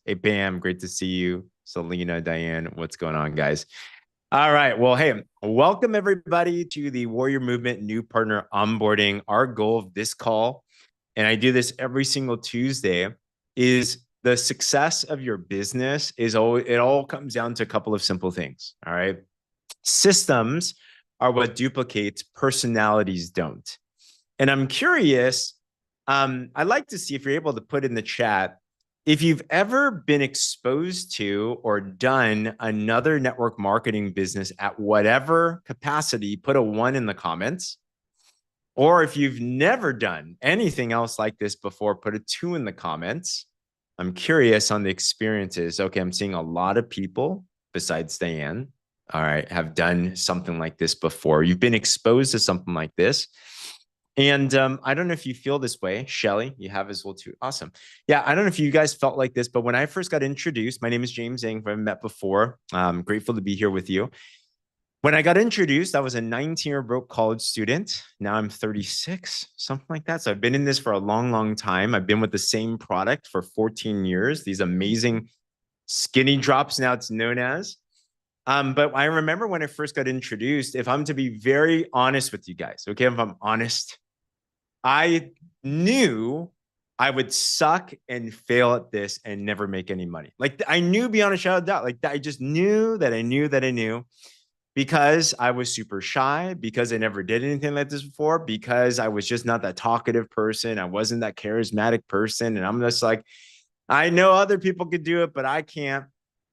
Hey, Bam, great to see you. Selena, Diane, what's going on, guys? All right. Well, hey, welcome everybody to the Warrior Movement New Partner Onboarding. Our goal of this call, and I do this every single Tuesday, is the success of your business is always, it all comes down to a couple of simple things. All right. Systems are what duplicates, personalities don't. And I'm curious, I'd like to see if you're able to put in the chat if you've ever been exposed to or done another network marketing business at whatever capacity, put a 1 in the comments. Or if you've never done anything else like this before, put a 2 in the comments. I'm curious on the experiences. Okay, I'm seeing a lot of people besides Diane, all right, have done something like this before. You've been exposed to something like this. And I don't know if you feel this way. Shelly, you have as well too. Awesome. Yeah, I don't know if you guys felt like this, but when I first got introduced, my name is James Zheng. I've met before. I'm grateful to be here with you. When I got introduced, I was a 19-year broke college student. Now I'm 36, something like that. So I've been in this for a long, long time. I've been with the same product for 14 years. These amazing skinny drops, now it's known as. But I remember when I first got introduced, if I'm to be very honest with you guys, okay, if I'm honest, I knew I would suck and fail at this and never make any money. Like I knew beyond a shadow of doubt. Like I just knew that I knew that I knew because I was super shy, because I never did anything like this before, because I was just not that talkative person. I wasn't that charismatic person. And I'm just like, I know other people could do it, but I can't.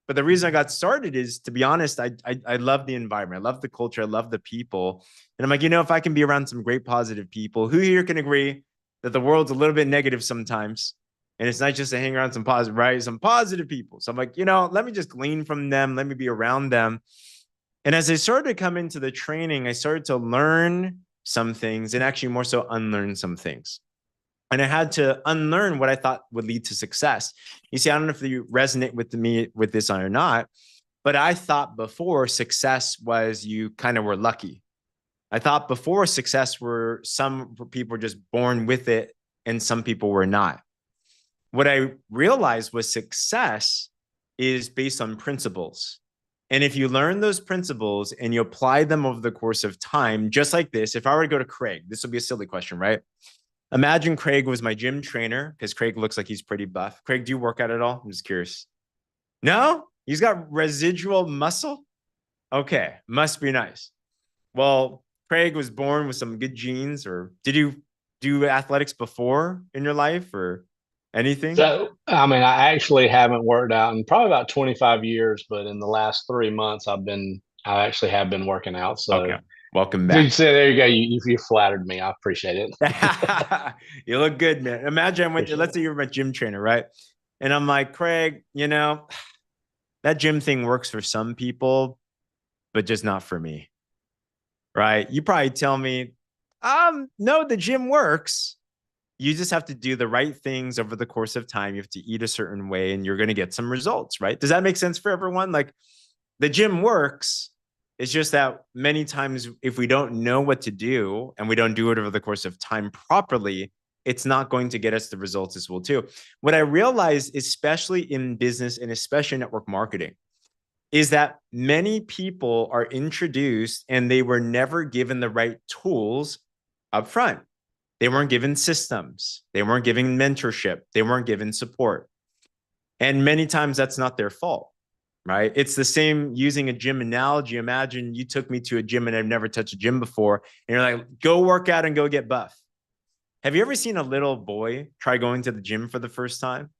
But the reason I got started is, to be honest, I love the environment. I love the culture. I love the people. And I'm like, if I can be around some great positive people, who here can agree that the world's a little bit negative sometimes? And it's not just to hang around some positive, right? Some positive people. So I'm like, let me just glean from them. Let me be around them. And as I started to come into the training, I started to learn some things and actually more so unlearn some things. And I had to unlearn what I thought would lead to success. You see, I don't know if you resonate with me with this or not, but I thought before success was you kind of were lucky. I thought before success were some people were just born with it and some people were not. What I realized was success is based on principles. And if you learn those principles and you apply them over the course of time, just like this, if I were to go to Craig, this would be a silly question, right? Imagine Craig was my gym trainer because Craig looks like he's pretty buff. Craig, do you work out at all? I'm just curious. No? He's got residual muscle? Okay, must be nice. Well, Craig was born with some good genes, or did you do athletics before in your life or anything? So, I mean, I actually haven't worked out in probably about 25 years, but in the last 3 months, I actually have been working out. Okay, So, welcome so you back. say, there you go. You flattered me. I appreciate it. You look good, man. Imagine I went to, Appreciate let's it. say you're my gym trainer, right? And I'm like, Craig, that gym thing works for some people, but just not for me, right? You probably tell me, no, the gym works. You just have to do the right things over the course of time. You have to eat a certain way and you're going to get some results, right? Does that make sense for everyone? Like the gym works. It's just that many times, if we don't know what to do and we don't do it over the course of time properly, it's not going to get us the results as well, too. What I realized, especially in business and especially network marketing, is that many people are introduced and they were never given the right tools up front. They weren't given systems. They weren't given mentorship. They weren't given support. And many times that's not their fault, right? It's the same using a gym analogy. Imagine you took me to a gym and I've never touched a gym before. And you're like, go work out and go get buff. Have you ever seen a little boy try going to the gym for the first time?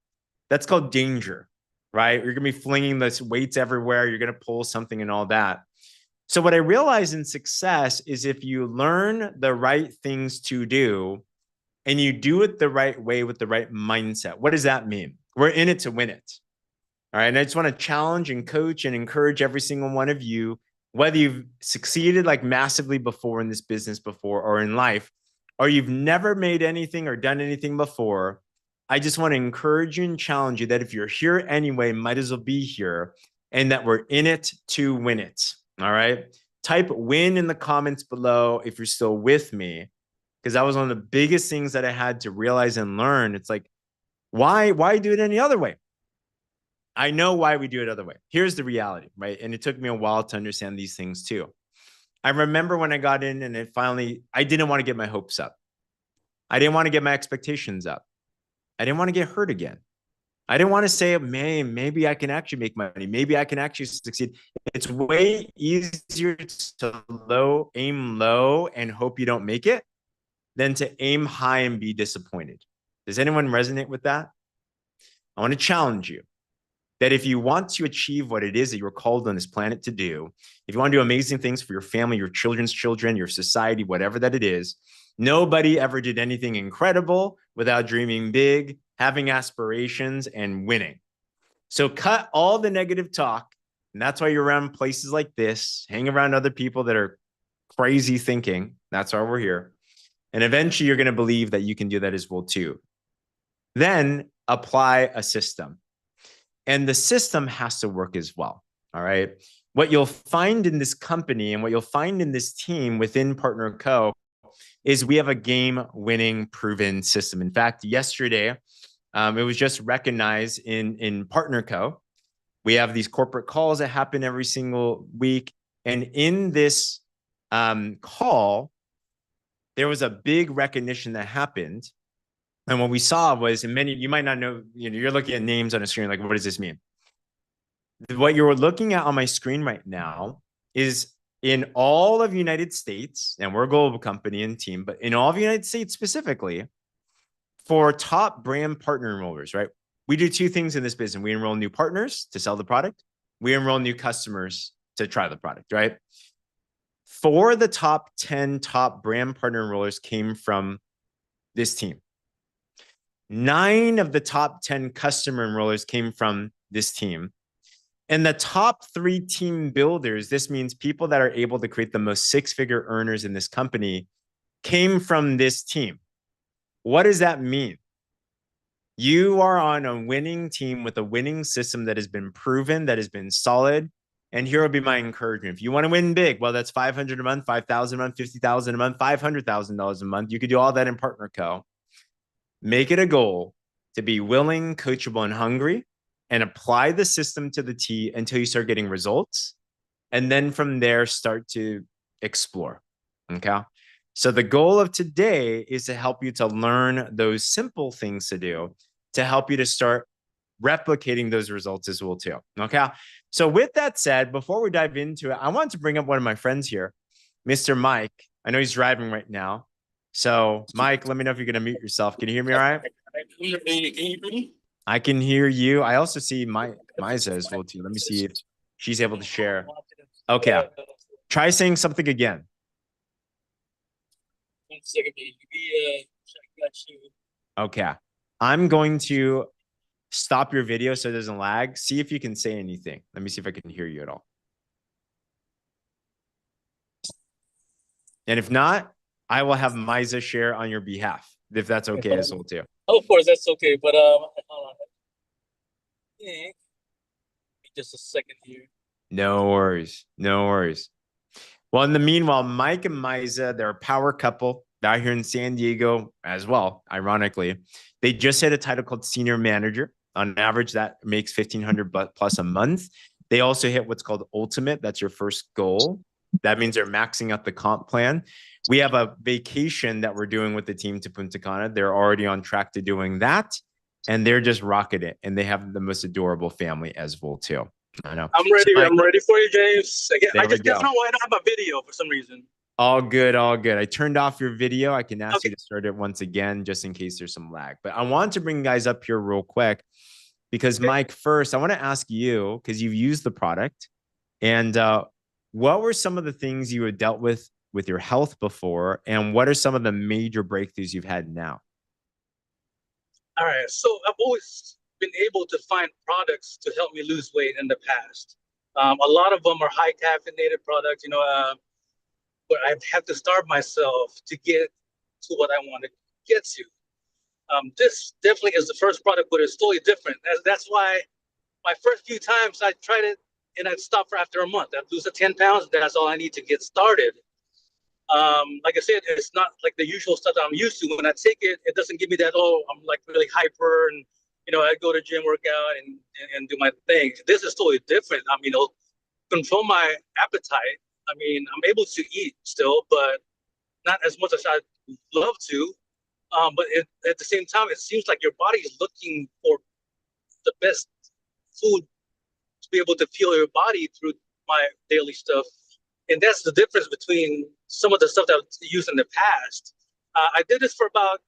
That's called danger, right? You're going to be flinging the weights everywhere. You're going to pull something and all that. So, what I realize in success is if you learn the right things to do and you do it the right way with the right mindset, what does that mean? We're in it to win it. All right. And I just want to challenge and coach and encourage every single one of you, whether you've succeeded like massively before in this business before or in life, or you've never made anything or done anything before. I just want to encourage you and challenge you that if you're here anyway, might as well be here and that we're in it to win it. All right. Type win in the comments below if you're still with me, because that was one of the biggest things that I had to realize and learn. It's like, why do it any other way? I know why we do it other way. Here's the reality, right? And it took me a while to understand these things too. I remember when I got in and I didn't want to get my hopes up. I didn't want to get my expectations up. I didn't want to get hurt again. I didn't want to say, man, maybe I can actually make money. Maybe I can actually succeed. It's way easier to aim low and hope you don't make it than to aim high and be disappointed. Does anyone resonate with that? I want to challenge you that if you want to achieve what it is that you're called on this planet to do, if you want to do amazing things for your family, your children's children, your society, whatever that it is, nobody ever did anything incredible without dreaming big, having aspirations, and winning. So cut all the negative talk. And that's why you're around places like this, hang around other people that are crazy thinking. That's why we're here. And eventually you're going to believe that you can do that as well too. Then apply a system. And the system has to work as well. All right. What you'll find in this company and what you'll find in this team within Partner Co is we have a game-winning proven system. In fact, yesterday, it was just recognized in Partner Co. We have these corporate calls that happen every single week. And in this call, there was a big recognition that happened. And what we saw was, and many, you might not know, you're looking at names on a screen, like, what does this mean? What you're looking at on my screen right now is in all of United States, and we're a global company and team, but in all of the United States specifically, for top brand partner enrollers, right? We do two things in this business. We enroll new partners to sell the product. We enroll new customers to try the product, right? 4 of the top 10 top brand partner enrollers came from this team. 9 of the top 10 customer enrollers came from this team. And the top 3 team builders, this means people that are able to create the most 6-figure earners in this company, came from this team. What does that mean? You are on a winning team with a winning system that has been proven, that has been solid. And here will be my encouragement. If you want to win big, well, that's $500 a month, $5,000 a month, $50,000 a month, $500,000 a month. You could do all that in Partner Co. Make it a goal to be willing, coachable, and hungry, and apply the system to the T until you start getting results. And then from there, start to explore. Okay. So the goal of today is to help you to learn those simple things to do to help you to start replicating those results as well too. Okay. So with that said, before we dive into it, I want to bring up one of my friends here, Mr. Mike. I know he's driving right now. So Mike, let me know if you're going to mute yourself. Can you hear me all right? Can you hear me? I can hear you. I also see Miza as well too. Let me see if she's able to share. Okay. Try saying something again. 1 second, Okay. I'm going to stop your video so it doesn't lag. See if you can say anything. Let me see if I can hear you at all. And if not, I will have Miza share on your behalf, if that's okay as well too. Oh, of course, that's okay. But hold on. Yeah. Just a second here. No worries. No worries. Well, in the meanwhile, Mike and Miza, they're a power couple. They're out here in San Diego as well, ironically. They just hit a title called senior manager. On average, that makes $1,500 plus a month. They also hit what's called ultimate. That's your first goal. That means they're maxing out the comp plan. We have a vacation that we're doing with the team to Punta Cana. They're already on track to doing that. And they're just rocking it. And they have the most adorable family as well, too. I know. I'm ready. So, Mike, I'm ready for you, James. I just go. don't know why I don't have a video for some reason. All good, all good. I turned off your video. I can ask you to start it once again, just in case there's some lag. But I want to bring you guys up here real quick because, Mike, first, I want to ask you, because you've used the product, and what were some of the things you had dealt with your health before, and what are some of the major breakthroughs you've had now? All right. So I've always been able to find products to help me lose weight in the past. A lot of them are high caffeinated products, but I have to starve myself to get to what I want to get to. This definitely is the first product, but it's totally different. That's why my first few times I tried it and I'd stop for after a month. I'd lose the 10 pounds. That's all I need to get started. Like I said, it's not like the usual stuff that I'm used to. When I take it, it doesn't give me that, I'm like really hyper and I go to gym, work out, and do my thing. This is totally different. I mean, control my appetite. I mean, I'm able to eat still, but not as much as I'd love to. But at the same time, it seems like your body is looking for the best food to be able to fuel your body through my daily stuff. And that's the difference between some of the stuff that I've used in the past. I did this for about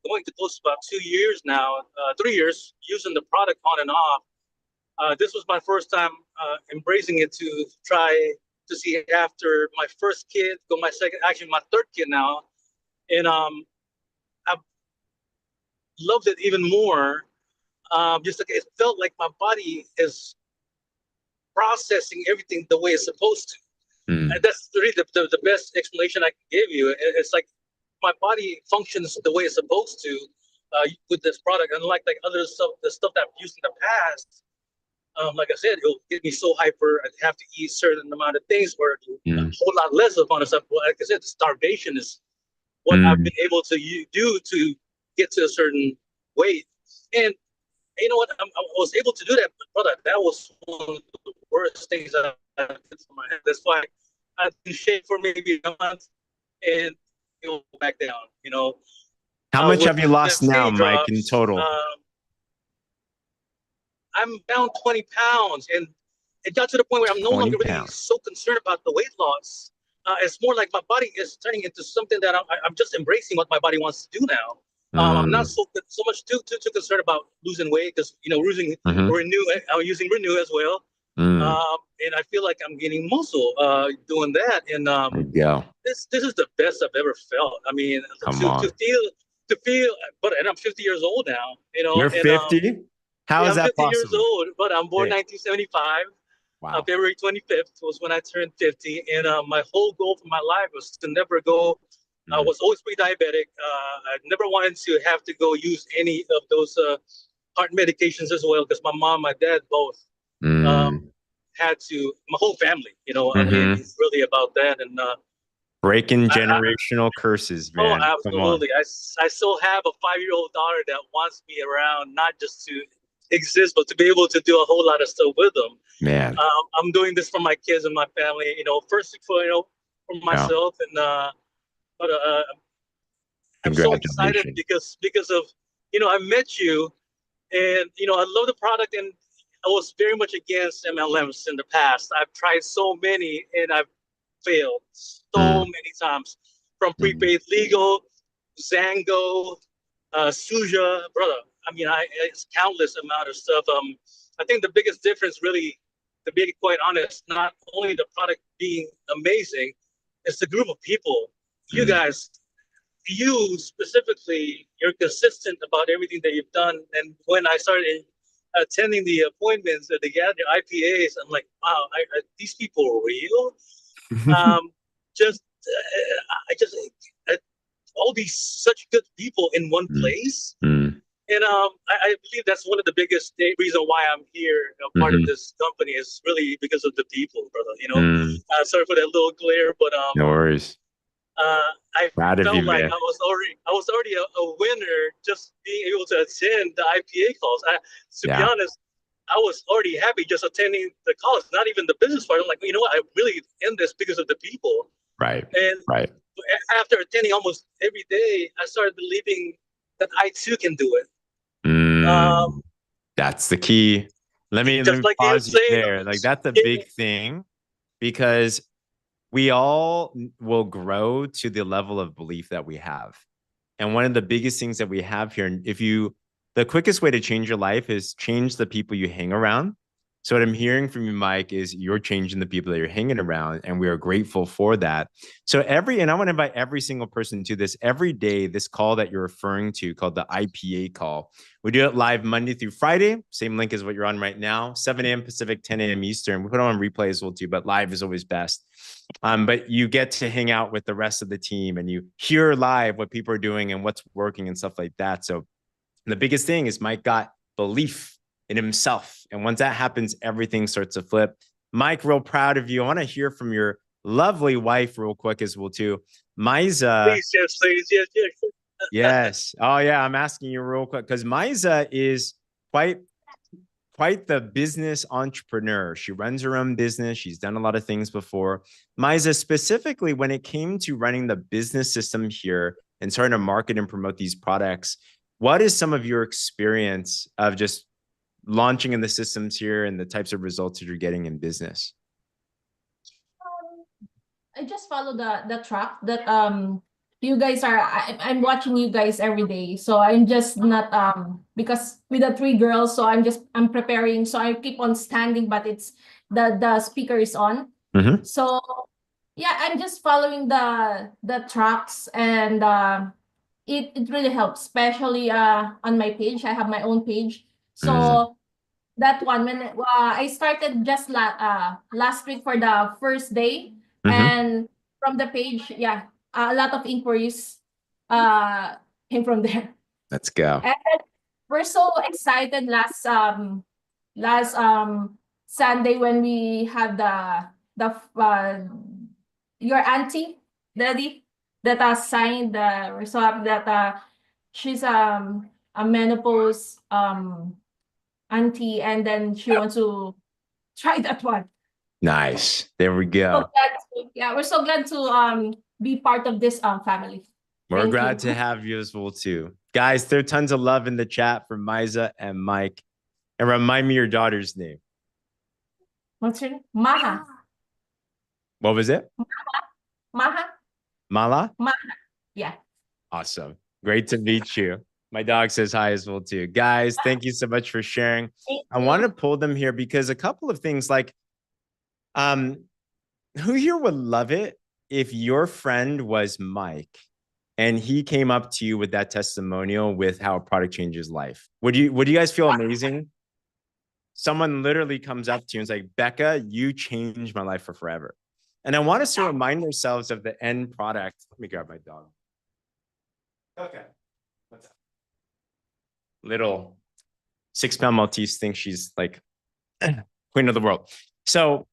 going to close to about 2 years now, 3 years, using the product on and off. This was my first time embracing it to try to see after my first kid, go my second, actually my third kid now. And I loved it even more. Just like it felt like my body is processing everything the way it's supposed to. And that's really the best explanation I can give you. It's like my body functions the way it's supposed to with this product. Unlike like other stuff, the stuff that I've used in the past, like I said, it'll get me so hyper. I'd have to eat a certain amount of things or a whole lot less of on stuff. Well, like I said, starvation is what I've been able to do to get to a certain weight. And you know what? I was able to do that, but that was one of the worst things that I did for my head. That's why I've been shape for maybe a month and go back down. How much have you lost now, Mike, in drops, total? I'm down 20 pounds, and it got to the point where I'm no longer really so concerned about the weight loss. It's more like my body is turning into something that I'm just embracing what my body wants to do now. I'm not so much too concerned about losing weight because using Renew. I'm using Renew as well, and I feel like I'm gaining muscle doing that. And this is the best I've ever felt. I mean, to feel, and I'm 50 years old now. You're 50. How is that 50 possible? years old, but I'm born 1975. Wow. February 25th was when I turned 50, and my whole goal for my life was to never go. I was always pre-diabetic. I never wanted to have to go use any of those heart medications as well, because my mom, my dad both had to. My whole family, I mean, it's really about that. And breaking generational curses, man. Oh, absolutely. I still have a 5-year-old daughter that wants me around, not just to exist, but to be able to do a whole lot of stuff with them. Man, I'm doing this for my kids and my family. First for myself, and but I'm so excited because of I met you, and I love the product, and I was very much against MLMs in the past. I've tried so many, and I've failed so many times, from prepaid legal, Zheng, Suja, brother. I mean, it's countless amount of stuff. I think the biggest difference, really, to be quite honest, not only the product being amazing, it's the group of people. You guys, you specifically, you're consistent about everything that you've done. And when I started attending the appointments at the IPAs, I'm like, wow, are these people real? All these such good people in one place. And I believe that's one of the biggest reason why I'm here, part of this company, is really because of the people, brother. Sorry for that little glare, but no worries. I felt like I was already a winner just being able to attend the IPA calls. To be honest, I was already happy just attending the calls, not even the business part. I'm like, you know what? I really in this because of the people. Right. And after attending almost every day, I started believing that I too can do it. That's the key. Let me pause you there. Like, that's a big thing, because we all will grow to the level of belief that we have. And one of the biggest things that we have here, the quickest way to change your life is change the people you hang around. So what I'm hearing from you, Mike, is you're changing the people that you're hanging around, and we are grateful for that. So and I want to invite every single person to this every day, this call that you're referring to called the IPA call. We do it live Monday through Friday. Same link as what you're on right now, 7 a.m. Pacific, 10 a.m. Eastern. We put it on replay as well too, but live is always best. But you get to hang out with the rest of the team, and you hear live what people are doing and what's working and stuff like that. So the biggest thing is Mike got belief in himself. And once that happens, everything starts to flip. Mike, real proud of you. I want to hear from your lovely wife real quick as well too. Maisa. Please, yes. Yes. Oh yeah, I'm asking you real quick because Miza is quite the business entrepreneur. She runs her own business. She's done a lot of things before. Miza, specifically when it came to running the business system here and starting to market and promote these products, what is some of your experience of just launching in the systems here and the types of results that you're getting in business? I just follow the track that you guys are. I'm watching you guys every day, so I'm just not because with the three girls, so I'm preparing, so I keep on standing, but it's the speaker is on. Mm-hmm. So yeah, I'm just following the tracks, and it really helps, especially on my page. I have my own page, so that one when I started just last week for the first day, and from the page, yeah, a lot of inquiries came from there. Let's go. And we're so excited last Sunday when we had the your auntie daddy that signed the we're so happy that she's a menopause auntie, and then she wants to try that one. Nice. There we go. Yeah, we're so glad to be part of this family. We're Thank glad you. to have you as well too. Guys, there are tons of love in the chat from Miza and Mike. And remind me your daughter's name. What's your name? Maha. What was it? Maha. Mala? Maha. Yeah. Awesome. Great to meet you. My dog says hi as well too. Guys, thank you so much for sharing. I want to pull them here because a couple of things like who here would love it if your friend was Mike and he came up to you with that testimonial with how a product changes life? Would you guys feel amazing? Someone literally comes up to you and is like, Becca, you changed my life for forever. And I want us to remind ourselves of the end product. Let me grab my dog. Okay. What's up? Little 6-pound Maltese thinks she's like queen of the world. So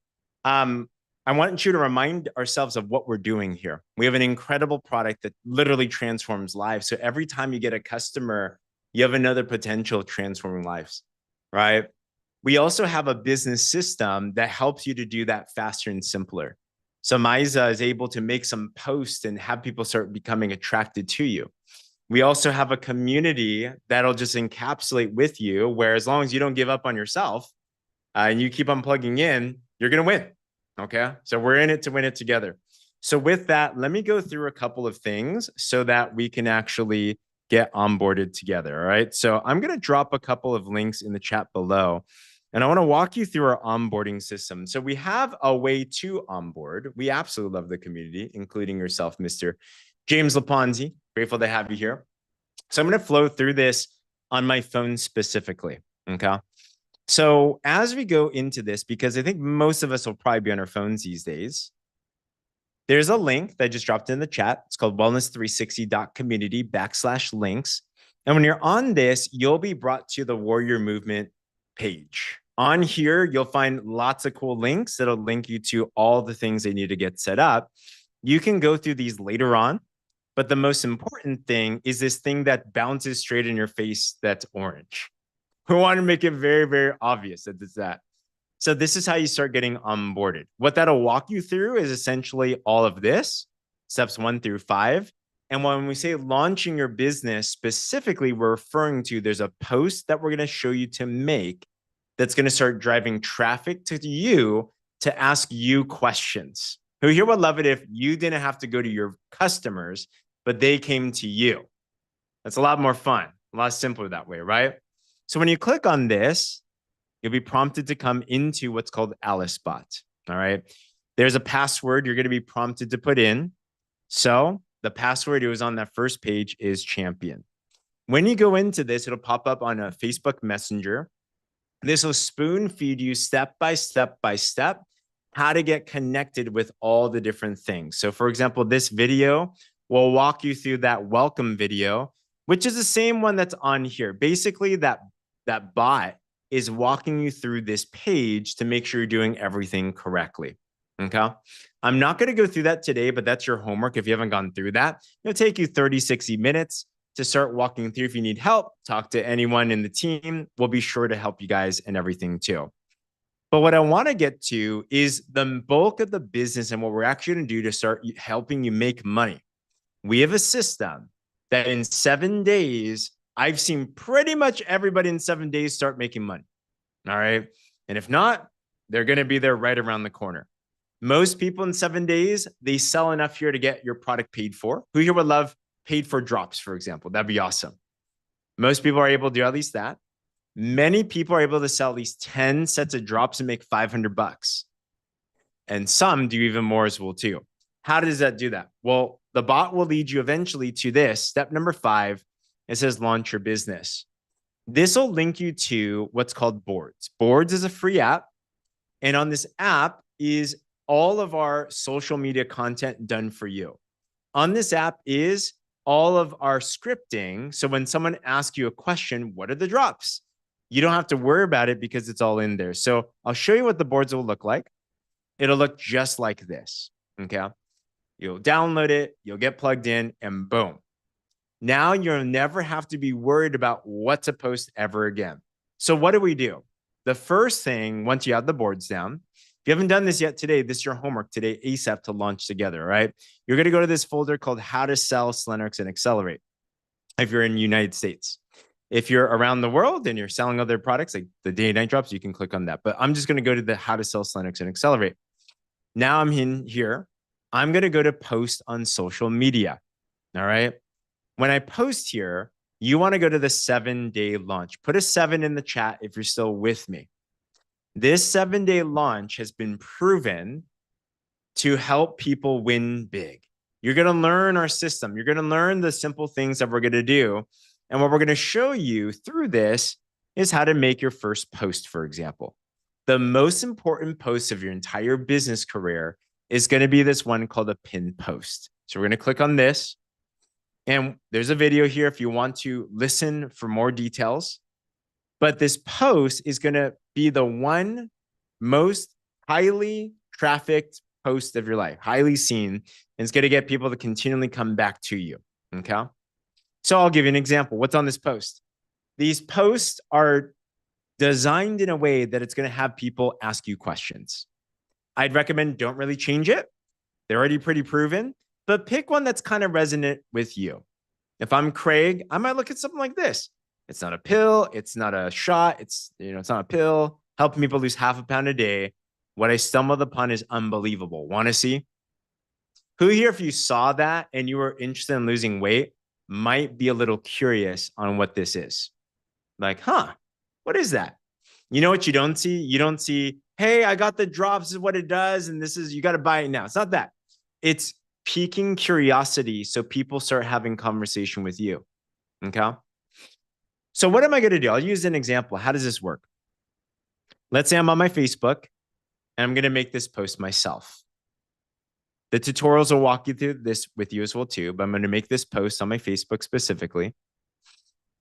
I want you to remind ourselves of what we're doing here. We have an incredible product that literally transforms lives. So every time you get a customer, you have another potential transforming lives, right? We also have a business system that helps you to do that faster and simpler. So Miza is able to make some posts and have people start becoming attracted to you. We also have a community that'll just encapsulate with you, where as long as you don't give up on yourself and you keep on plugging in, you're going to win. Okay. So we're in it to win it together. So with that, let me go through a couple of things so that we can actually get onboarded together. All right. So I'm going to drop a couple of links in the chat below. And I want to walk you through our onboarding system. So we have a way to onboard. We absolutely love the community, including yourself, Mr. James Laponzi. Grateful to have you here. So I'm going to flow through this on my phone specifically. Okay. So as we go into this, because I think most of us will probably be on our phones these days, there's a link that I just dropped in the chat. It's called wellness360.community/links. And when you're on this, you'll be brought to the Warrior Movement page. On here, you'll find lots of cool links that'll link you to all the things they need to get set up. You can go through these later on, but the most important thing is this thing that bounces straight in your face that's orange. We want to make it very, very obvious that it's that. So this is how you start getting onboarded. What that'll walk you through is essentially all of this, steps 1 through 5. And when we say launching your business, specifically, we're referring to there's a post that we're going to show you to make that's going to start driving traffic to you to ask you questions. Who here would love it if you didn't have to go to your customers, but they came to you? That's a lot more fun, a lot simpler that way, right? So when you click on this, you'll be prompted to come into what's called AliceBot. All right. There's a password you're going to be prompted to put in. So the password it was on that first page is champion. When you go into this, it'll pop up on a Facebook Messenger. This will spoon feed you step by step how to get connected with all the different things. So for example, this video will walk you through that welcome video, which is the same one that's on here. Basically, that bot is walking you through this page to make sure you're doing everything correctly. Okay. I'm not going to go through that today, but that's your homework. If you haven't gone through that, it'll take you 30, 60 minutes. to start walking through. If you need help, talk to anyone in the team. We'll be sure to help you guys and everything too. But what I want to get to is the bulk of the business and what we're actually going to do to start helping you make money. We have a system that in 7 days, I've seen pretty much everybody in 7 days start making money. All right. And if not, they're going to be there right around the corner. Most people in 7 days, they sell enough here to get your product paid for. Who here would love paid for drops, for example? That'd be awesome. Most people are able to do at least that. Many people are able to sell at least 10 sets of drops and make $500. And some do even more as well too. How does that do that? Well, the bot will lead you eventually to this. Step number 5, it says launch your business. This will link you to what's called Boards. Boards is a free app. And on this app is all of our social media content done for you. On this app is all of our scripting. So when someone asks you a question, what are the drops? You don't have to worry about it because it's all in there. So I'll show you what the boards will look like. It'll look just like this. Okay. You'll download it, you'll get plugged in, and boom. Now you'll never have to be worried about what to post ever again. So what do? The first thing, once you have the boards down, if you haven't done this yet today, this is your homework today, ASAP, to launch together, right? You're going to go to this folder called How to Sell, Slenderx, and Accelerate if you're in the United States. If you're around the world and you're selling other products like the day and night drops, you can click on that. But I'm just going to go to the How to Sell, Slenderx, and Accelerate. Now I'm in here. I'm going to go to post on social media. All right. When I post here, you want to go to the 7-day launch. Put a 7 in the chat if you're still with me. This 7-day launch has been proven to help people win big. You're going to learn our system. You're going to learn the simple things that we're going to do. And what we're going to show you through this is how to make your first post, for example. The most important post of your entire business career is going to be this one called a pinned post. So we're going to click on this. And there's a video here if you want to listen for more details. But this post is going to be the one most highly trafficked post of your life, highly seen, and it's going to get people to continually come back to you. Okay. So I'll give you an example. What's on this post? These posts are designed in a way that it's going to have people ask you questions. I'd recommend don't really change it. They're already pretty proven, but pick one that's kind of resonant with you. If I'm Craig, I might look at something like this. It's not a pill. It's not a shot. It's not a pill. Helping people lose half a pound a day. What I stumbled upon is unbelievable. Want to see? Who here, if you saw that and you were interested in losing weight, might be a little curious on what this is? Like, what is that? You know what you don't see? You don't see, hey, I got the drops, this is what it does, and this is, you got to buy it now. It's not that. It's piquing curiosity so people start having conversation with you. Okay? So what am I going to do? I'll use an example. How does this work? Let's say I'm on my Facebook, and I'm going to make this post myself. The tutorials will walk you through this with you as well too, but I'm going to make this post on my Facebook specifically.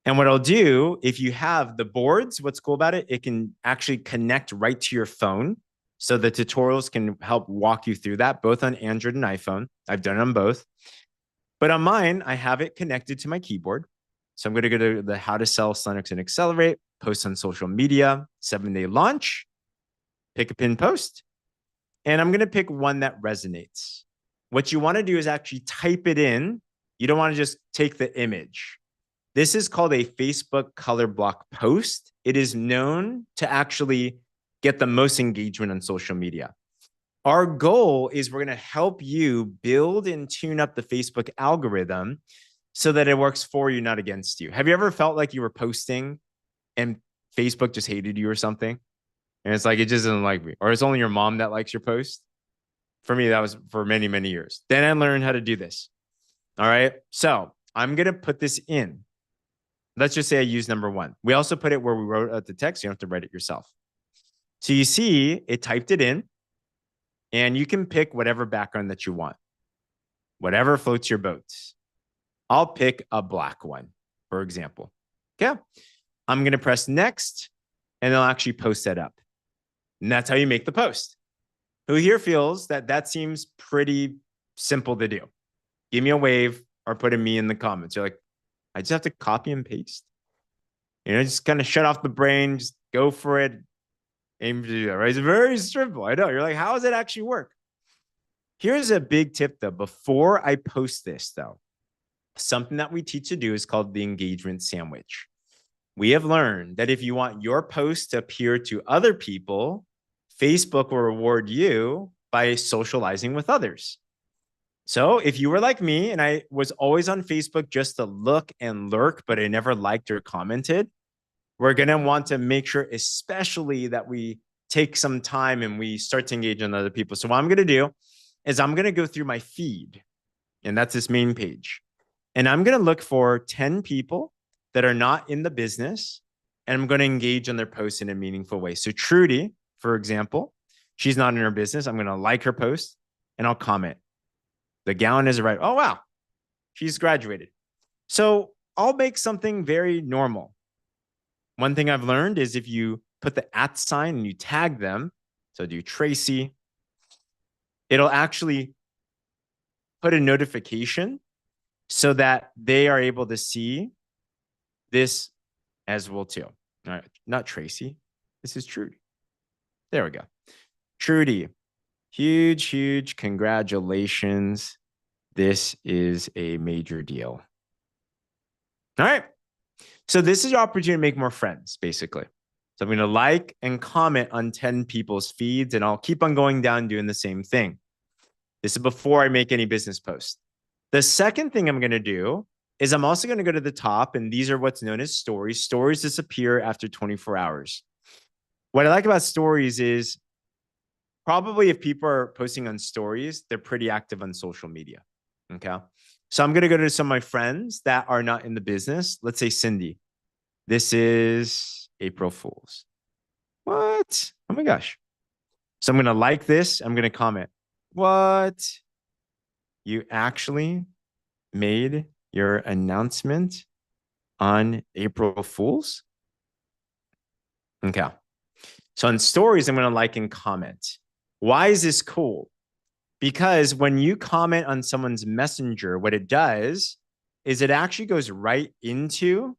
And what I'll do, if you have the boards, what's cool about it, it can actually connect right to your phone. So the tutorials can help walk you through that, both on Android and iPhone. I've done it on both. But on mine, I have it connected to my keyboard. So I'm going to go to the How to Sell, Slenderx, and Accelerate, post on social media, 7-day launch, pick a pinned post. And I'm going to pick one that resonates. What you want to do is actually type it in. You don't want to just take the image. This is called a Facebook color block post. It is known to actually get the most engagement on social media. Our goal is we're going to help you build and tune up the Facebook algorithm so that it works for you, not against you. Have you ever felt like you were posting and Facebook just hated you or something? And it's like, it just doesn't like me. Or it's only your mom that likes your post. For me, that was for many, many years. Then I learned how to do this. All right. So I'm going to put this in. Let's just say I use number 1. We also put it where we wrote out the text. You don't have to write it yourself. So you see, it typed it in. And you can pick whatever background that you want. Whatever floats your boat. I'll pick a black one, for example. Okay. I'm going to press next. And they'll actually post that up. And that's how you make the post. Who here feels that that seems pretty simple to do? Give me a wave or put a me in the comments. You're like, I just have to copy and paste. Just kind of shut off the brain, just go for it. Aim to do that, right? It's very simple. I know. You're like, how does it actually work? Here's a big tip though. Before I post this though, something that we teach to do is called the engagement sandwich. We have learned that if you want your post to appear to other people, Facebook will reward you by socializing with others. So if you were like me and I was always on Facebook just to look and lurk, but I never liked or commented, we're going to want to make sure, especially that we take some time and we start to engage on other people. So what I'm going to do is I'm going to go through my feed, and that's this main page. And I'm going to look for 10 people that are not in the business, and I'm going to engage on their posts in a meaningful way. So Trudy, for example, she's not in her business. I'm going to like her post and I'll comment. The gown is right. Oh, wow. She's graduated. So I'll make something very normal. One thing I've learned is if you put the @ sign and you tag them, so do Tracy, it'll actually put a notification so that they are able to see this as well too. All right, not Tracy. This is Trudy. There we go. Trudy, huge congratulations. This is a major deal. All right. So this is your opportunity to make more friends, basically. So I'm going to like and comment on 10 people's feeds, and I'll keep on going down doing the same thing. This is before I make any business posts. The second thing I'm going to do is I'm also going to go to the top, and these are what's known as stories. Stories disappear after 24 hours. What I like about stories is probably if people are posting on stories, they're pretty active on social media. Okay. So I'm going to go to some of my friends that are not in the business. Let's say Cindy. This is April Fool's. What? Oh my gosh. So I'm going to like this. I'm going to comment. What? You actually made your announcement on April Fool's? Okay. So on stories, I'm going to like and comment. Why is this cool? Because when you comment on someone's messenger, what it does is it actually goes right into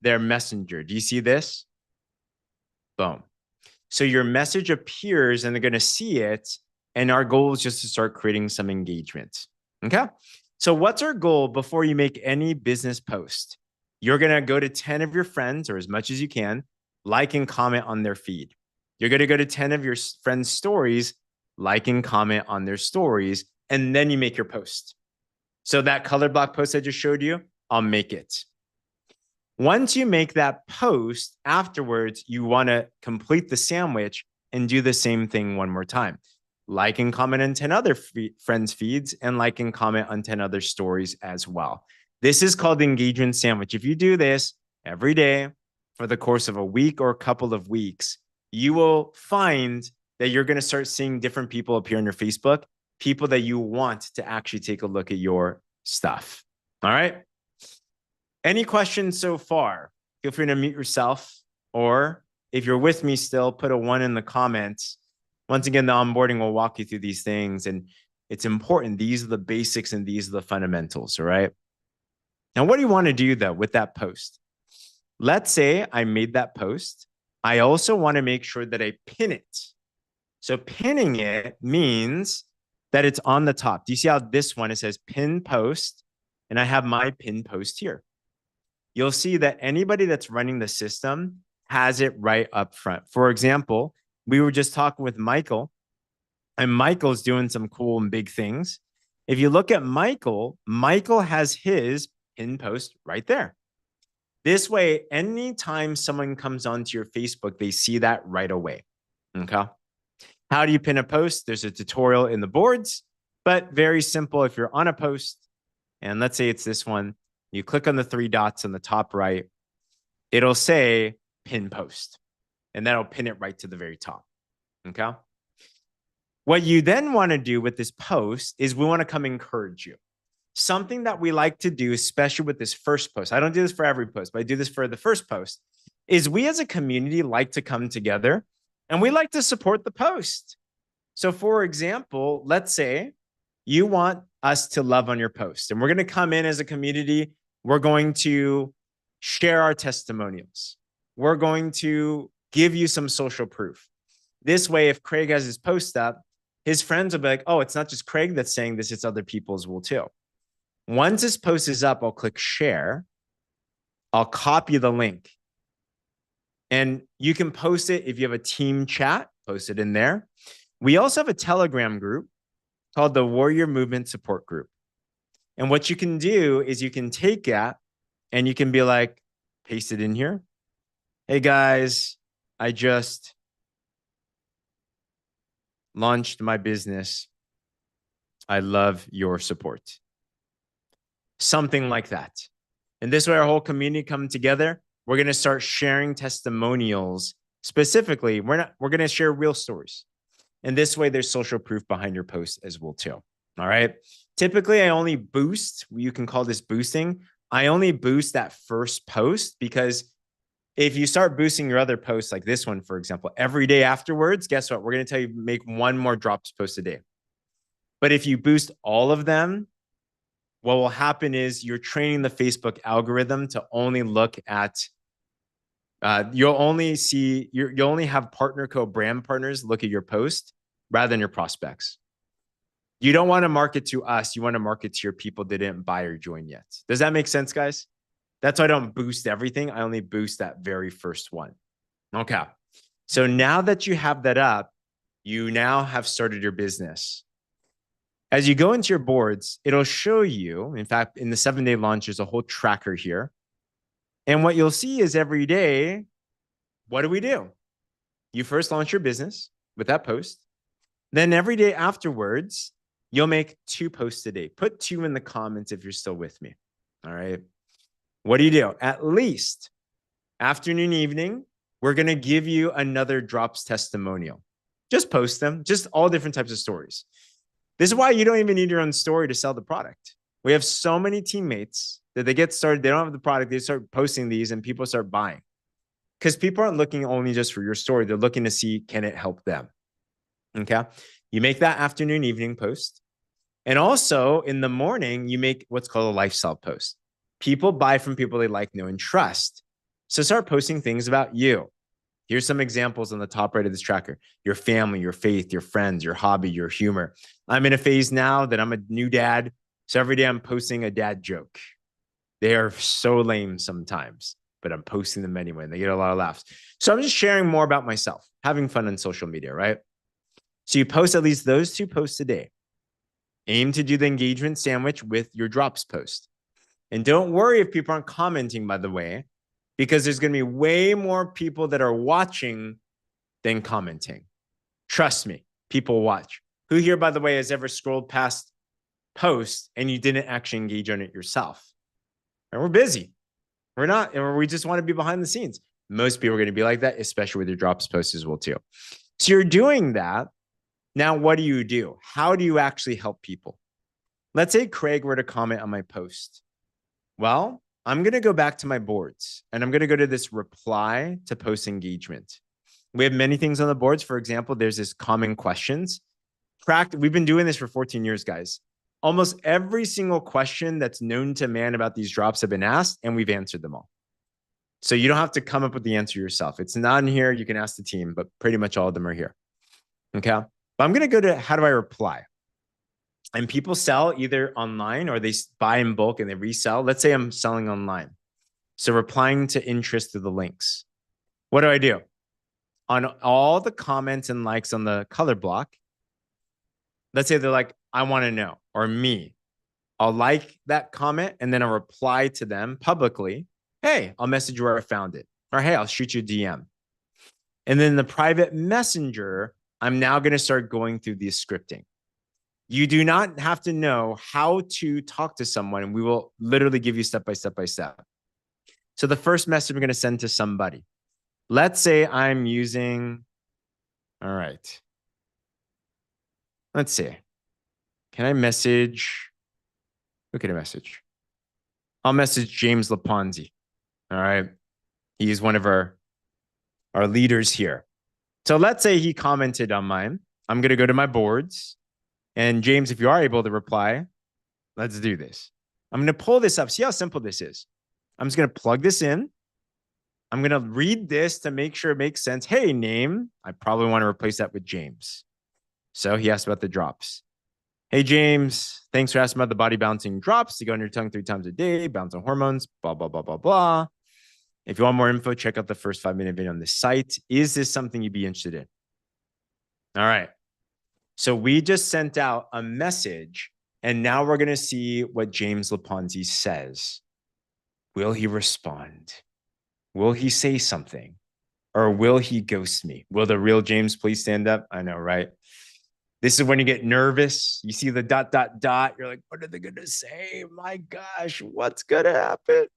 their messenger. Do you see this? Boom. So your message appears and they're going to see it. And our goal is just to start creating some engagement. Okay. So what's our goal before you make any business post? You're going to go to 10 of your friends, or as much as you can, like and comment on their feed. You're going to go to 10 of your friends' stories, like and comment on their stories, and then you make your post. So that color block post I just showed you, I'll make it. Once you make that post, afterwards, you want to complete the sandwich and do the same thing one more time. Like and comment on 10 other friends' feeds, and like and comment on 10 other stories as well. This is called the engagement sandwich. If you do this every day for the course of a week or a couple of weeks, you will find that you're going to start seeing different people appear on your Facebook, people that you want to actually take a look at your stuff. All right. Any questions so far? Feel free to mute yourself, or if you're with me still, put a 1 in the comments. Once again, the onboarding will walk you through these things, and it's important. These are the basics and these are the fundamentals. All right. Now, what do you want to do though with that post? Let's say I made that post. I also want to make sure that I pin it. So pinning it means that it's on the top. Do you see how this one, it says pin post, and I have my pin post here. You'll see that anybody that's running the system has it right up front. For example, we were just talking with Michael, and Michael's doing some cool and big things. If you look at Michael, Michael has his pin post right there. This way, anytime someone comes onto your Facebook, they see that right away. Okay. How do you pin a post? There's a tutorial in the boards, but very simple. If you're on a post, and let's say it's this one, you click on the 3 dots on the top right, it'll say pin post, and that'll pin it right to the very top. Okay. What you then want to do with this post is we want to come encourage you. Something that we like to do, especially with this first post, I don't do this for every post, but I do this for the first post, is we as a community like to come together and we like to support the post. So for example, let's say you want us to love on your post, and we're going to come in as a community We're going to share our testimonials. We're going to give you some social proof. This way, if Craig has his post up, his friends will be like, oh, it's not just Craig that's saying this, it's other people as well too. Once this post is up, I'll click share. I'll copy the link. And you can post it if you have a team chat, post it in there. We also have a Telegram group called the Warrior Movement Support Group. And what you can do is you can take that and you can be like, paste it in here. Hey guys, I just launched my business. I love your support. Something like that. And this way our whole community come together. We're going to start sharing testimonials. Specifically, we're going to share real stories. And this way there's social proof behind your post as well too. All right. Typically I only boost, you can call this boosting. I only boost that first post because if you start boosting your other posts like this one, for example, every day afterwards, guess what? We're going to tell you make one more drops post a day. But if you boost all of them, what will happen is you're training the Facebook algorithm to only look at, you'll only have partner co-brand partners look at your post rather than your prospects. You don't want to market to us. You want to market to your people that didn't buy or join yet. Does that make sense, guys? That's why I don't boost everything. I only boost that very first one. Okay. So now that you have that up, you now have started your business. As you go into your boards, it'll show you, in fact, in the 7-day launch, there's a whole tracker here. And what you'll see is every day, what do? You first launch your business with that post. Then every day afterwards, you'll make 2 posts a day. Put 2 in the comments if you're still with me. All right. What do? At least afternoon, evening, we're going to give you another drops testimonial. Just post them, just all different types of stories. This is why you don't even need your own story to sell the product. We have so many teammates that they get started, they don't have the product, they start posting these and people start buying. Because people aren't looking only just for your story, they're looking to see, can it help them? Okay. You make that afternoon, evening post. And also in the morning, you make what's called a lifestyle post. People buy from people they like, know, and trust. So start posting things about you. Here's some examples on the top right of this tracker. Your family, your faith, your friends, your hobby, your humor. I'm in a phase now that I'm a new dad. So every day I'm posting a dad joke. They are so lame sometimes, but I'm posting them anyway and they get a lot of laughs. So I'm just sharing more about myself, having fun on social media, right? So you post at least those 2 posts a day. Aim to do the engagement sandwich with your drops post. And don't worry if people aren't commenting, by the way, because there's going to be way more people that are watching than commenting. Trust me, people watch. Who here, by the way, has ever scrolled past posts and you didn't actually engage on it yourself? And we're busy. We're not, or we just want to be behind the scenes. Most people are going to be like that, especially with your drops posts as well too. So you're doing that. Now, what do? How do you actually help people? Let's say Craig were to comment on my post. Well, I'm going to go back to my boards and I'm going to go to this reply to post engagement. We have many things on the boards. For example, there's this common questions. We've been doing this for 14 years, guys. Almost every single question that's known to man about these drops have been asked and we've answered them all. So you don't have to come up with the answer yourself. It's not in here. You can ask the team, but pretty much all of them are here. Okay. But I'm going to go to how do I reply? And people sell either online or they buy in bulk and they resell. Let's say I'm selling online. So replying to interest through the links. What do? On all the comments and likes on the color block, let's say they're like, I want to know, or me. I'll like that comment and then I'll reply to them publicly. Hey, I'll message where I found it. Or hey, I'll shoot you a DM. And then the private messenger, I'm now going to start going through the scripting. You do not have to know how to talk to someone. We will literally give you step by step by step. So the first message we're going to send to somebody. Let's say I'm using, all right. Let's see. Can I message? Who can I message? I'll message James Laponzi. All right. He's one of our leaders here. So let's say he commented on mine. I'm going to go to my boards. And James, if you are able to reply, let's do this. I'm going to pull this up. See how simple this is. I'm just going to plug this in. I'm going to read this to make sure it makes sense. Hey, name. I probably want to replace that with James. So he asked about the drops. Hey, James, thanks for asking about the body balancing drops to go on your tongue 3 times a day, balance on hormones, blah, blah, blah, blah, blah. If you want more info, check out the first 5-minute video on the site. Is this something you'd be interested in? All right. So we just sent out a message, and now we're going to see what James Laponzi says. Will he respond? Will he say something? Or will he ghost me? Will the real James please stand up? I know, right? This is when you get nervous. You see the ... You're like, what are they going to say? My gosh, what's going to happen?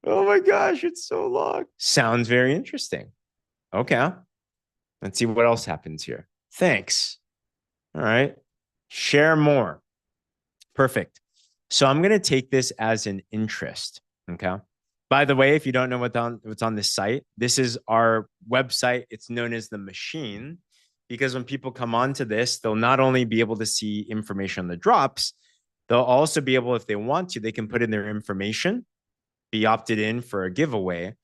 Oh my gosh, it's so long. Sounds very interesting. Okay. Let's see what else happens here. Thanks. All right. Share more. Perfect. So I'm going to take this as an interest. Okay. By the way, if you don't know what's on this site, this is our website. It's known as the machine, because when people come onto this, they'll not only be able to see information on the drops, they'll also be able, if they want to, they can put in their information, be opted in for a giveaway,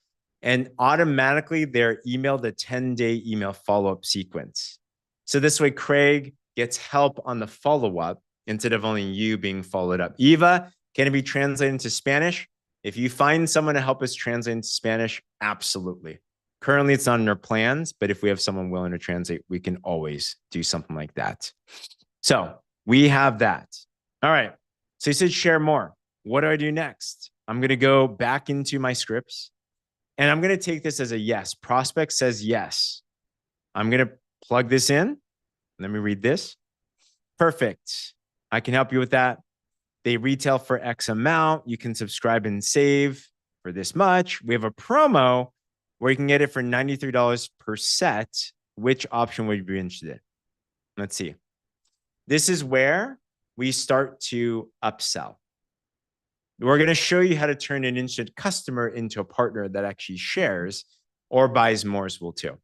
and automatically they're emailed a 10-day email follow-up sequence. So this way, Craig gets help on the follow-up instead of only you being followed up. Eva, can it be translated into Spanish? If you find someone to help us translate into Spanish, absolutely. Currently, it's not in our plans, but if we have someone willing to translate, we can always do something like that. So we have that. All right. So he said, share more. What do I do next? I'm going to go back into my scripts, and I'm going to take this as a yes. Prospect says yes. I'm going to plug this in. Let me read this. Perfect. I can help you with that. They retail for X amount. You can subscribe and save for this much. We have a promo where you can get it for $93 per set. Which option would you be interested in? Let's see. This is where we start to upsell. We're going to show you how to turn an instant customer into a partner that actually shares or buys more as well too.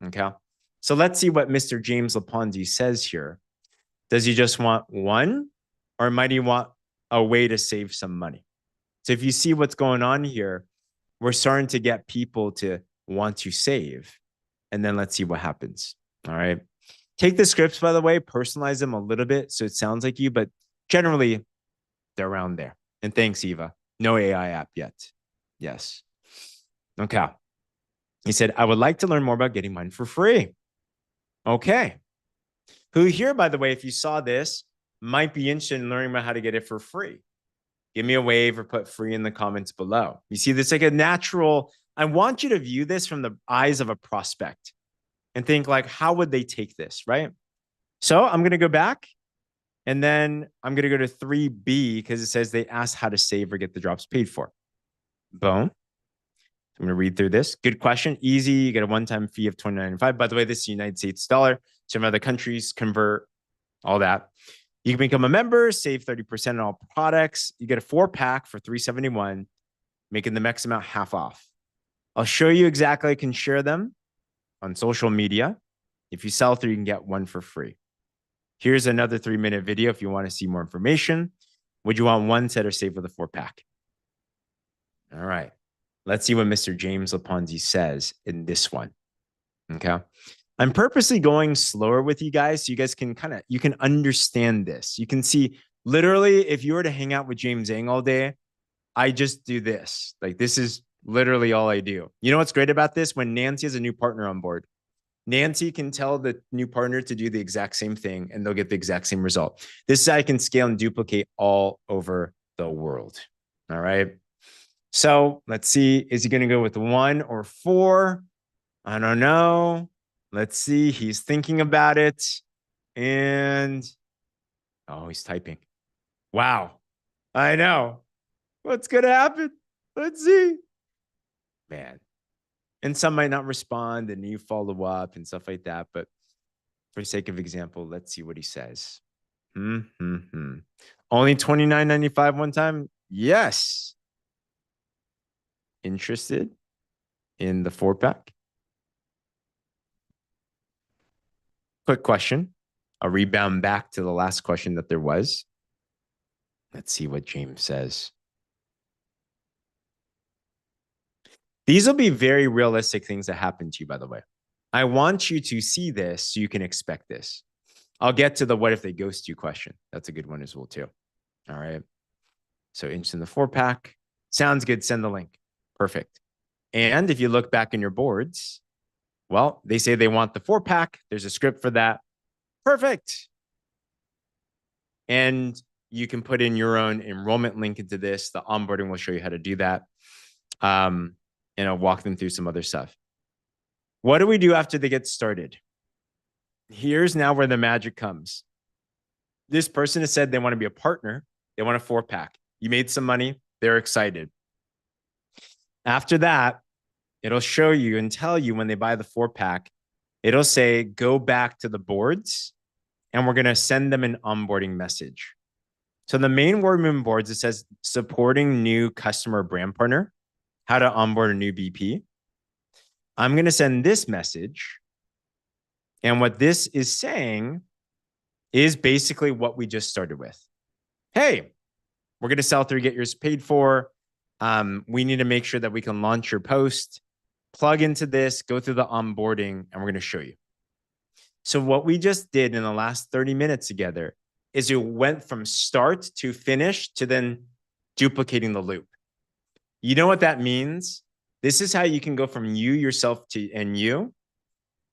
Okay. So let's see what Mr. James Laponzi says here. Does he just want one, or might he want a way to save some money? So if you see what's going on here, we're starting to get people to want to save. And then let's see what happens. All right. Take the scripts, by the way, personalize them a little bit so it sounds like you, but generally they're around there. And thanks, Eva. No AI app yet. Yes. Okay. He said, I would like to learn more about getting mine for free. Okay. Who here, by the way, if you saw this, might be interested in learning about how to get it for free? Give me a wave or put free in the comments below. You see, this like a natural, I want you to view this from the eyes of a prospect and think like, how would they take this, right? So I'm going to go back, and then I'm going to go to 3B because it says they asked how to save or get the drops paid for. Boom. I'm going to read through this. Good question. Easy. You get a one-time fee of $29.95. By the way, this is United States dollar. Some other countries convert, all that. You can become a member, save 30% on all products. You get a 4-pack for $371, making the max amount half off. I'll show you exactly. I can share them on social media. If you sell 3, you can get 1 for free. Here's another 3-minute video if you want to see more information. Would you want 1 set or save with a 4-pack? All right. Let's see what Mr. James Laponzi says in this one. Okay. I'm purposely going slower with you guys so you guys can you can understand this. You can see literally if you were to hang out with James Zheng all day, I just do this. Like this is literally all I do. You know what's great about this? When Nancy has a new partner on board, Nancy can tell the new partner to do the exact same thing and they'll get the exact same result. This I can scale and duplicate all over the world. All right. So let's see. Is he going to go with 1 or 4? I don't know. Let's see. He's thinking about it. And oh, he's typing. Wow. I know. What's going to happen? Let's see. Man. And some might not respond and you follow up and stuff like that. But for the sake of example, let's see what he says. Only $29.95 one time? Yes. Interested in the 4-pack? Quick question. I'll rebound back to the last question that there was. Let's see what James says. These will be very realistic things that happen to you, by the way. I want you to see this so you can expect this. I'll get to the what if they ghost you question. That's a good one as well, too. All right. So interest in the 4-pack. Sounds good. Send the link. Perfect. And if you look back in your boards, well, they say they want the 4-pack. There's a script for that. Perfect. And you can put in your own enrollment link into this. The onboarding will show you how to do that. And I'll walk them through some other stuff. What do we do after they get started? Here's now where the magic comes. This person has said they want to be a partner. They want a 4-pack. You made some money. They're excited. After that, it'll show you and tell you when they buy the 4-pack, it'll say, go back to the boards and we're going to send them an onboarding message. So the main Warrior Movement boards, it says supporting new customer brand partner, how to onboard a new BP. I'm going to send this message. And what this is saying is basically what we just started with. Hey, we're going to sell through, get yours paid for. We need to make sure that we can launch your post, plug into this, go through the onboarding, and we're going to show you. So what we just did in the last 30 minutes together is it went from start to finish to then duplicating the loop. You know what that means? This is how you can go from you, yourself, and you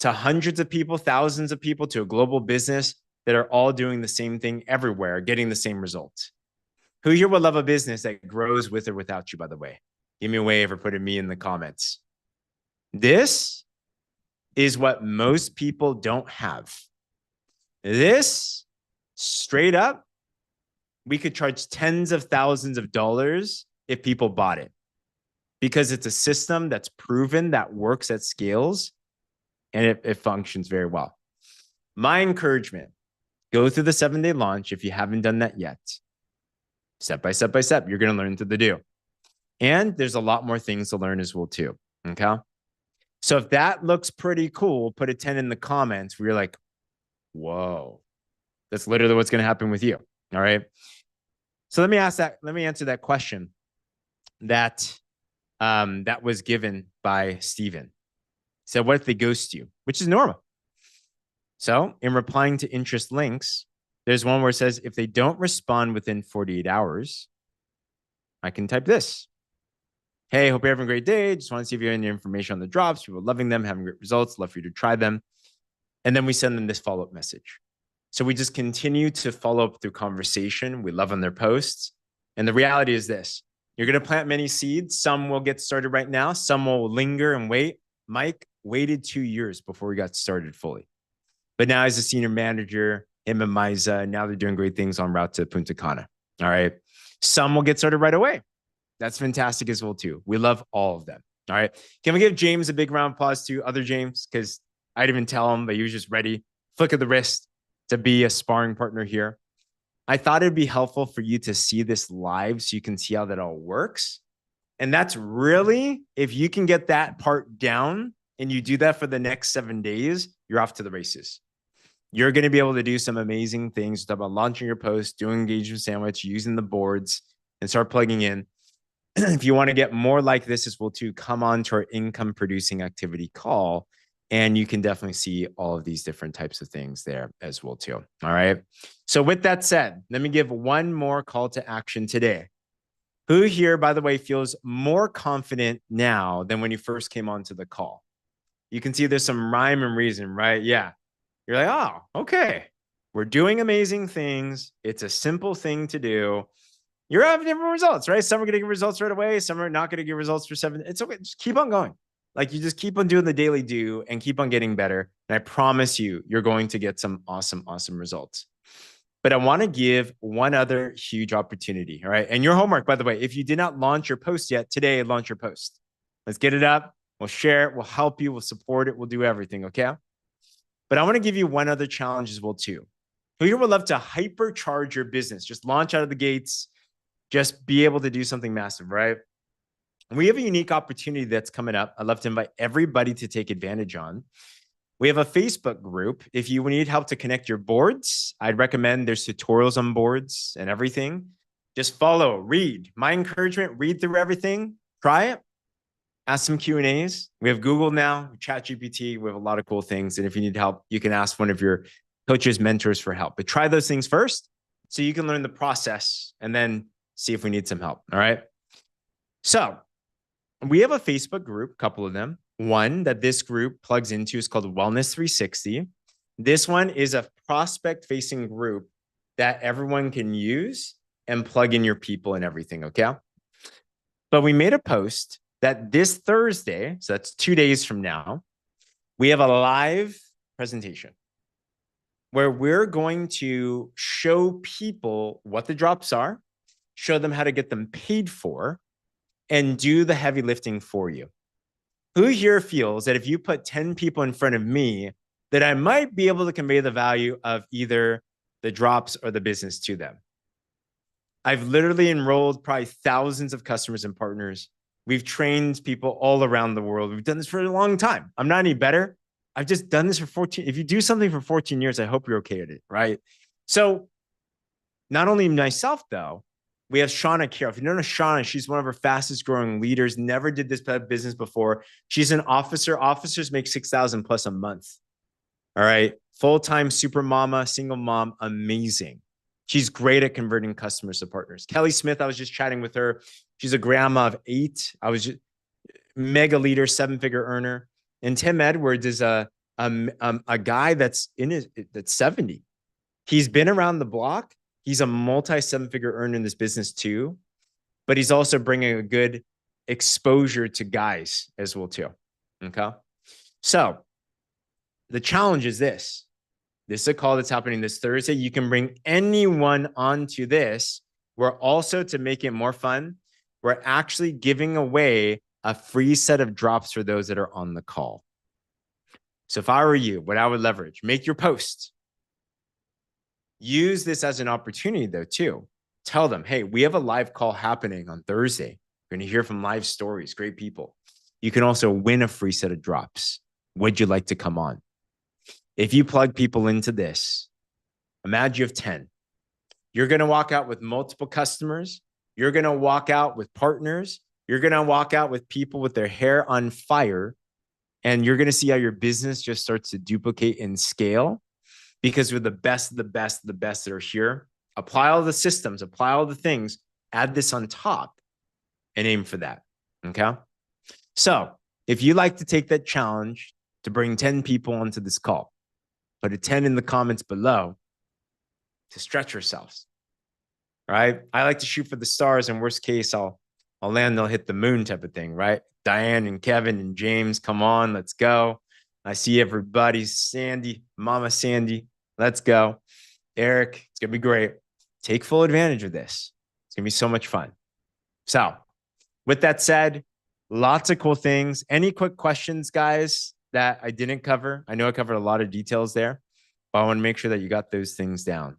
to hundreds of people, thousands of people, to a global business that are all doing the same thing everywhere, getting the same results. Who here would love a business that grows with or without you, by the way? Give me a wave or put a me in the comments. This is what most people don't have. This, straight up, we could charge tens of thousands of dollars if people bought it, because it's a system that's proven, that works, that scales, and it functions very well. My encouragement, go through the 7-day launch if you haven't done that yet. Step by step by step, you're going to learn through the do. And there's a lot more things to learn as well, too. Okay. So if that looks pretty cool, put a 10 in the comments where you're like, whoa, that's literally what's going to happen with you. All right. So let me answer that question that was given by Steven. He said, what if they ghost you? Which is normal. So in replying to interest links, there's one where it says, if they don't respond within 48 hours, I can type this. Hey, hope you're having a great day. Just want to see if you have any information on the drops. People are loving them, having great results. Love for you to try them. And then we send them this follow-up message. So we just continue to follow up through conversation. We love on their posts. And the reality is this. You're going to plant many seeds. Some will get started right now. Some will linger and wait. Mike waited 2 years before we got started fully. But now as a senior manager, him and Miza, now they're doing great things en route to Punta Cana. All right. Some will get started right away. That's fantastic as well, too. We love all of them. All right. Can we give James a big round of applause to other James? Because I didn't even tell him, but he was just ready. Flick of the wrist to be a sparring partner here. I thought it'd be helpful for you to see this live so you can see how that all works. And that's really, if you can get that part down and you do that for the next 7 days, you're off to the races. You're going to be able to do some amazing things. Talk about launching your post, doing engagement sandwich, using the boards, and start plugging in. If you want to get more like this as well, too, come on to our income producing activity call. And you can definitely see all of these different types of things there as well, too. All right. So with that said, let me give one more call to action today. Who here, by the way, feels more confident now than when you first came onto the call? You can see there's some rhyme and reason, right? Yeah. You're like, oh, okay. We're doing amazing things. It's a simple thing to do. You're having different results, right? Some are going to get results right away. Some are not going to get results for 7. It's okay. Just keep on going. Like you just keep on doing the daily do and keep on getting better. And I promise you, you're going to get some awesome, awesome results. But I want to give one other huge opportunity. All right. And your homework, by the way, if you did not launch your post yet, today, launch your post. Let's get it up. We'll share it. We'll help you. We'll support it. We'll do everything. Okay. But I want to give you one other challenge as well, too. Who here would love to hypercharge your business? Just launch out of the gates. Just be able to do something massive, right? We have a unique opportunity that's coming up. I'd love to invite everybody to take advantage on. We have a Facebook group. If you need help to connect your boards, I'd recommend there's tutorials on boards and everything. Just follow, read. My encouragement, read through everything, try it, ask some Q&As. We have Google now, ChatGPT, we have a lot of cool things. And if you need help, you can ask one of your coaches, mentors for help. But try those things first so you can learn the process and then see if we need some help, all right? So we have a Facebook group, a couple of them. One that this group plugs into is called Wellness 360. This one is a prospect-facing group that everyone can use and plug in your people and everything, okay? But we made a post that this Thursday, so that's 2 days from now, we have a live presentation where we're going to show people what the drops are, show them how to get them paid for, and do the heavy lifting for you. Who here feels that if you put 10 people in front of me, that I might be able to convey the value of either the drops or the business to them? I've literally enrolled probably thousands of customers and partners. We've trained people all around the world. We've done this for a long time. I'm not any better. I've just done this for 14. If you do something for 14 years, I hope you're okay with it, right? So not only myself, though, we have Shauna Carroll. If you don't know Shauna, she's one of our fastest growing leaders, never did this type of business before. She's an officer. Officers make 6,000 plus a month. All right. Full-time super mama, single mom, amazing. She's great at converting customers to partners. Kelly Smith, I was just chatting with her. She's a grandma of 8. I was just mega leader, 7-figure earner. And Tim Edwards is a guy that's that's 70. He's been around the block. He's a multi-7-figure earner in this business too, but he's also bringing a good exposure to guys as well too. Okay. So the challenge is this. This is a call that's happening this Thursday. You can bring anyone onto this. We're also, to make it more fun, we're actually giving away a free set of drops for those that are on the call. So if I were you, what I would leverage, make your post. Use this as an opportunity though, too. Tell them, hey, we have a live call happening on Thursday. You're going to hear from live stories, great people. You can also win a free set of drops. Would you like to come on? If you plug people into this, imagine you have 10. You're going to walk out with multiple customers. You're going to walk out with partners. You're going to walk out with people with their hair on fire. And you're going to see how your business just starts to duplicate and scale because we're the best of the best of the best that are here. Apply all the systems, apply all the things, add this on top and aim for that. Okay. So if you like to take that challenge to bring 10 people onto this call, put a 10 in the comments below to stretch yourselves. Right? I like to shoot for the stars, and worst case, I'll land, they'll hit the moon type of thing, right? Diane and Kevin and James, come on, let's go. I see everybody. Sandy, Mama Sandy, let's go. Eric, it's gonna be great. Take full advantage of this. It's gonna be so much fun. So with that said, lots of cool things. Any quick questions, guys, that I didn't cover? I know I covered a lot of details there, but I want to make sure that you got those things down.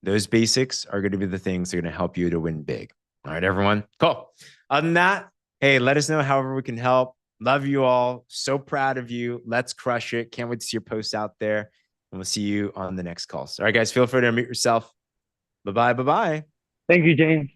Those basics are going to be the things that are going to help you to win big. All right, everyone. Cool. Other than that, hey, let us know however we can help. Love you all. So proud of you. Let's crush it. Can't wait to see your posts out there. And we'll see you on the next calls. All right, guys, feel free to unmute yourself. Bye-bye. Bye-bye. Thank you, James.